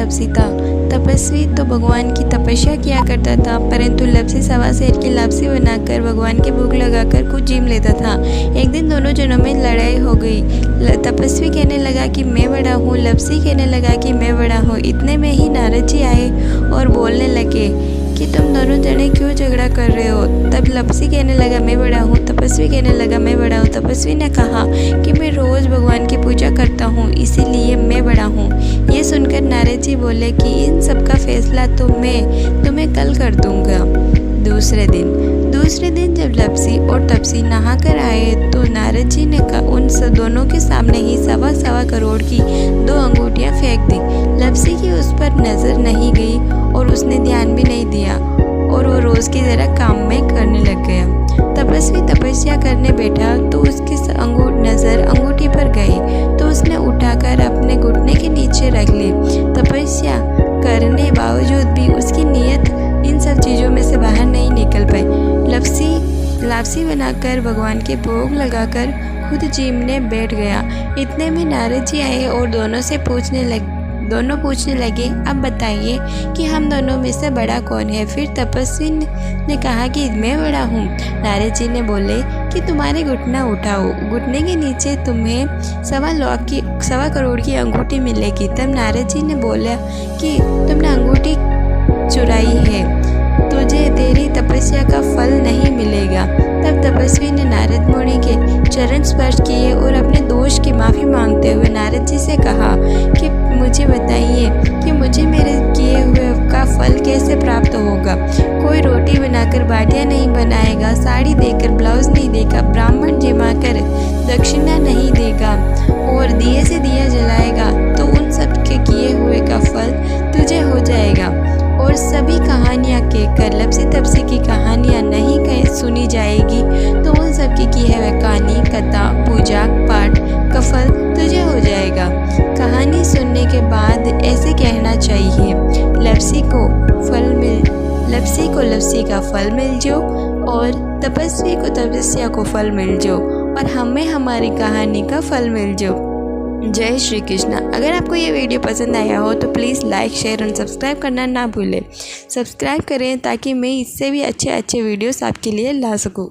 लप्सी था। तपस्वी तो भगवान की तपस्या किया करता था, परंतु लप्सी सवा सेर की लापसी बनाकर भगवान की भूख लगाकर कुछ जीम लेता था। एक दिन दोनों जनों में लड़ाई हो गई। तपस्वी कहने लगा कि मैं बड़ा हूँ, लप्सी कहने लगा कि मैं बड़ा हूँ। इतने में ही नारद जी आए और बोलने लगे कि तुम दोनों जने क्यों झगड़ा कर रहे हो। तब लप्सी कहने लगा मैं बड़ा हूँ, तपस्वी कहने लगा मैं बड़ा हूँ। तपस्वी ने कहा कि मैं रोज़ भगवान की पूजा करता हूँ, इसीलिए मैं बड़ा हूँ। ये सुनकर नारद जी बोले कि इन सब का फैसला तो मैं तुम्हें कल कर दूंगा। दूसरे दिन जब लप्सी और तपसी नहा कर आए तो नारद जी ने उन दोनों के सामने ही 1.25 करोड़ की 2 अंगूठियाँ फेंक दी। लप्सी की उस पर नज़र नहीं गई और उसने ध्यान भी नहीं दिया और वो रोज़ की तरह काम में करने लग गया। तपस्वी तपस्या करने बैठा तो उसकी नज़र अंगूठी पर गई तो उसने उठाकर अपने घुटने के नीचे रख ली। तपस्या करने बावजूद भी उसकी नीयत इन सब चीज़ों में से बाहर नहीं निकल पाई। लापसी बनाकर भगवान के भोग लगाकर खुद जीमने बैठ गया। इतने में नारद जी आए और दोनों पूछने लगे अब बताइए कि हम दोनों में से बड़ा कौन है। फिर तपस्वी ने कहा कि मैं बड़ा हूँ। नारद जी ने बोले कि तुम्हारे घुटना उठाओ, घुटने के नीचे तुम्हें 1.25 करोड़ की अंगूठी मिलेगी। तब नारद जी ने बोला कि तुमने अंगूठी चुराई है, तुझे तेरी तपस्या का फल नहीं मिलेगा। तब तपस्वी ने नारद मुनि के चरण स्पर्श किए और अपने दोष की माफ़ी मांगते हुए नारद जी से कहा कि मुझे बताइए कि मुझे मेरे किए हुए का फल कैसे प्राप्त होगा। कोई रोटी बनाकर बाटियाँ नहीं बनाएगा, साड़ी देकर ब्लाउज नहीं देगा, ब्राह्मण जिमाकर दक्षिणा नहीं देगा और दिए से दिया जलाएगा तो उन सब के किए हुए का फल तुझे हो जाएगा। और सभी कहानियाँ कहकर लप्सी तपसी की कहानियाँ नहीं सुनी जाएगी तो उन सब की है वह कहानी कथा पूजा पाठ का फल तुझे हो जाएगा। कहानी सुनने के बाद ऐसे कहना चाहिए लप्सी को लप्सी का फल मिल जाओ और तपस्वी को तपस्या को फल मिल जाओ और हमें हमारी कहानी का फल मिल जाओ। जय श्री कृष्णा। अगर आपको ये वीडियो पसंद आया हो तो प्लीज़ लाइक शेयर और सब्सक्राइब करना ना भूलें। सब्सक्राइब करें ताकि मैं इससे भी अच्छे वीडियोस आपके लिए ला सकूं।